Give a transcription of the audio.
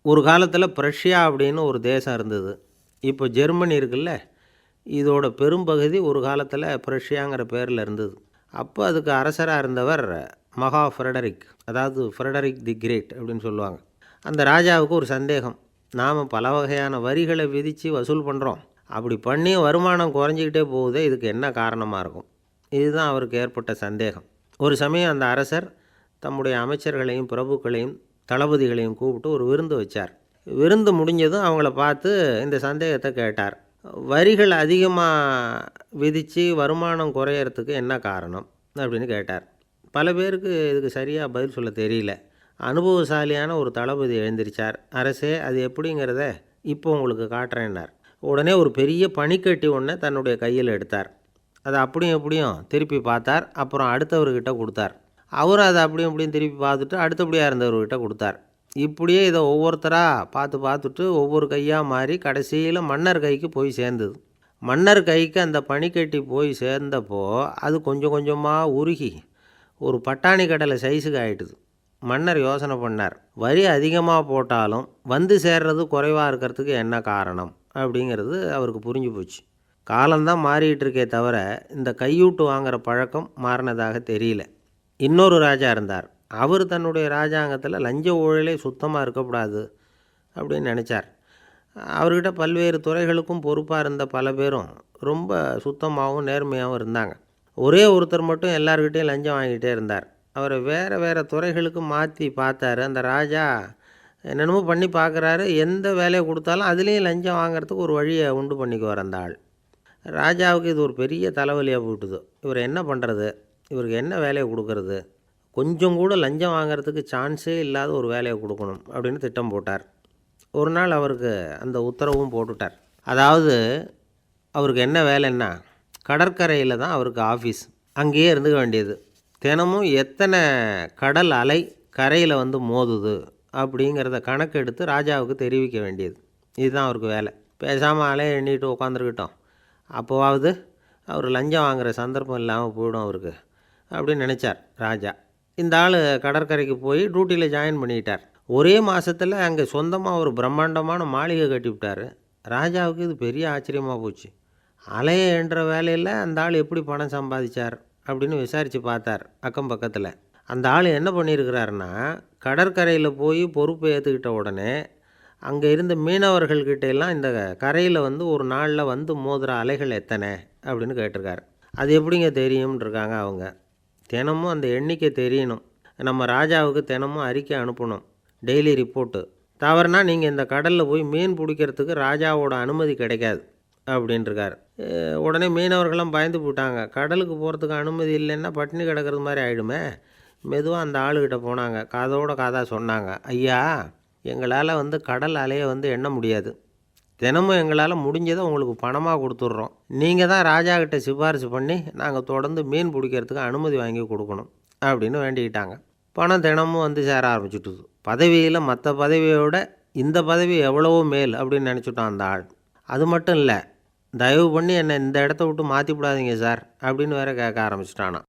ஒரு காலத்தில் பிரஷ்யா அப்படின்னு ஒரு தேசம் இருந்தது. இப்போ ஜெர்மனி இருக்குல்ல, இதோட பெரும்பகுதி ஒரு காலத்தில் பிரஷ்யாங்கிற பேரில் இருந்தது. அப்போ அதுக்கு அரசராக இருந்தவர் மகா ஃப்ரெடரிக், அதாவது ஃப்ரெடரிக் தி கிரேட் அப்படின்னு சொல்லுவாங்க. அந்த ராஜாவுக்கு ஒரு சந்தேகம். நாம் பல வகையான வரிகளை விதித்து வசூல் பண்ணுறோம், அப்படி பண்ணி வருமானம் குறைஞ்சிக்கிட்டே போகுதே, இதுக்கு என்ன காரணமாக இருக்கும்? இதுதான் அவருக்கு ஏற்பட்ட சந்தேகம். ஒரு சமயம் அந்த அரசர் தம்முடைய அமைச்சர்களையும் பிரபுக்களையும் தளபதிகளையும் கூப்பிட்டு ஒரு விருந்து வச்சார். விருந்து முடிஞ்சதும் அவங்கள பார்த்து இந்த சந்தேகத்தை கேட்டார். வரிகள் அதிகமாக விதித்து வருமானம் குறையறதுக்கு என்ன காரணம் அப்படின்னு கேட்டார். பல பேருக்கு இதுக்கு சரியாக பதில் சொல்ல தெரியல. அனுபவசாலியான ஒரு தளபதி எழுந்திரிச்சார். அரசே, அது எப்படிங்கிறத இப்போ உங்களுக்கு காட்டுறேன்னார். உடனே ஒரு பெரிய பனிக்கட்டி ஒன்றை தன்னுடைய கையில் எடுத்தார். அதை அப்படியும் எப்படியும் திருப்பி பார்த்தார். அப்புறம் அடுத்தவர்கிட்ட கொடுத்தார். அவரும் அதை அப்படியும் இப்படியும் திருப்பி பார்த்துட்டு அடுத்தபடியாக இருந்தவர்கிட்ட கொடுத்தார். இப்படியே இதை ஒவ்வொருத்தராக பார்த்துட்டு ஒவ்வொரு கையாக மாறி கடைசியில் மன்னர் கைக்கு போய் சேர்ந்தது. மன்னர் கைக்கு அந்த பனிக்கட்டி போய் சேர்ந்தப்போ அது கொஞ்சம் கொஞ்சமாக உருகி ஒரு பட்டாணி கடலை சைஸுக்கு ஆகிட்டுது. மன்னர் யோசனை பண்ணார், வரி அதிகமாக போட்டாலும் வந்து சேர்றது குறைவாக இருக்கிறதுக்கு என்ன காரணம் அப்படிங்கிறது அவருக்கு புரிஞ்சு போச்சு. காலம்தான் மாறிக்கிட்டு இருக்கே தவிர இந்த கையூட்டு வாங்குகிற பழக்கம் மாறினதாக தெரியல. இன்னொரு ராஜா இருந்தார். அவர் தன்னுடைய ராஜாங்கத்தில் லஞ்ச ஊழலே சுத்தமாக இருக்கக்கூடாது அப்படின்னு நினச்சார். அவர்கிட்ட பல்வேறு துறைகளுக்கும் பொறுப்பாக இருந்த பல பேரும் ரொம்ப சுத்தமாகவும் நேர்மையாகவும் இருந்தாங்க. ஒரே ஒருத்தர் மட்டும் எல்லார்கிட்டையும் லஞ்சம் வாங்கிட்டே இருந்தார். அவரை வேறு வேறு துறைகளுக்கு மாற்றி பார்த்தாரு. அந்த ராஜா என்னென்னமோ பண்ணி பார்க்குறாரு. எந்த வேலையை கொடுத்தாலும் அதுலேயும் லஞ்சம் வாங்கிறதுக்கு ஒரு வழியை உண்டு பண்ணிக்குவார் அந்த ஆள். ராஜாவுக்கு இது ஒரு பெரிய தலைவலியாக போட்டுது. இவர் என்ன பண்ணுறது, இவருக்கு என்ன வேலையை கொடுக்கறது, கொஞ்சம் கூட லஞ்சம் வாங்கிறதுக்கு சான்ஸே இல்லாத ஒரு வேலையை கொடுக்கணும் அப்படின்னு திட்டம் போட்டார். ஒரு நாள் அவருக்கு அந்த உத்தரவும் போட்டுட்டார். அதாவது அவருக்கு என்ன வேலைன்னா, கடற்கரையில் தான் அவருக்கு ஆஃபீஸ். அங்கேயே இருந்துக்க வேண்டியது. தினமும் எத்தனை கடல் அலை கரையில் வந்து மோதுது அப்படிங்கிறத கணக்கெடுத்து ராஜாவுக்கு தெரிவிக்க வேண்டியது. இதுதான் அவருக்கு வேலை. பேசாமல் அலையை எண்ணிட்டு உட்காந்துருக்கிட்டோம், அப்போவாவது அவர் லஞ்சம் வாங்குகிற சந்தர்ப்பம் இல்லாமல் போயிடும் அவருக்கு அப்படின்னு நினச்சார் ராஜா. இந்த ஆள் கடற்கரைக்கு போய் டியூட்டியில் ஜாயின் பண்ணிக்கிட்டார். ஒரே மாதத்தில் அங்கே சொந்தமாக ஒரு பிரம்மாண்டமான மாளிகை கட்டிவிட்டார். ராஜாவுக்கு இது பெரிய ஆச்சரியமாக போச்சு. அலையை என்ற வேலையில் அந்த ஆள் எப்படி பணம் சம்பாதிச்சார் அப்படின்னு விசாரித்து பார்த்தார் அக்கம் பக்கத்தில். அந்த ஆள் என்ன பண்ணியிருக்கிறாருன்னா, கடற்கரையில் போய் பொறுப்பை ஏற்றுக்கிட்ட உடனே அங்கே இருந்த மீனவர்கள்கிட்ட எல்லாம் இந்த கரையில் வந்து ஒரு நாளில் வந்து மோதுகிற அலைகள் எத்தனை அப்படின்னு கேட்டிருக்காரு. அது எப்படிங்க தெரியும்னு இருக்காங்க அவங்க. தினமும் அந்த எண்ணிக்கை தெரியணும். நம்ம ராஜாவுக்கு தினமும் அறிக்கை அனுப்பணும், டெய்லி ரிப்போர்ட்டு. தவறுனா நீங்கள் இந்த கடலில் போய் மீன் பிடிக்கிறதுக்கு ராஜாவோட அனுமதி கிடைக்காது அப்படின்ட்டுருக்கார். உடனே மீனவர்கள்லாம் பயந்து போட்டாங்க. கடலுக்கு போகிறதுக்கு அனுமதி இல்லைன்னா பட்டினி கிடக்கிறது மாதிரி ஆகிடுமே. மெதுவாக அந்த ஆளுக்கிட்ட போனாங்க. காதோட காதாக சொன்னாங்க, ஐயா, எங்களால் வந்து கடல் அலையை வந்து எண்ண முடியாது. தினமும் எங்களால் முடிஞ்சதை உங்களுக்கு பணமாக கொடுத்துட்றோம். நீங்கள் தான் ராஜாக்கிட்ட சிபாரிசு பண்ணி நாங்கள் தொடர்ந்து மீன் பிடிக்கிறதுக்கு அனுமதி வாங்கி கொடுக்கணும் அப்படின்னு வேண்டிக்கிட்டாங்க. பணம் தினமும் வந்து சேர ஆரம்பிச்சுட்டுது. பதவியில் மற்ற பதவியோட இந்த பதவி எவ்வளவோ மேல் அப்படின்னு நினச்சிட்டோம் அந்த ஆள். அது மட்டும் இல்லை, தயவு பண்ணி என்னை இந்த இடத்த விட்டு மாற்றிவிடாதீங்க சார் அப்படின்னு வேறு கேட்க ஆரம்பிச்சிட்டானான்.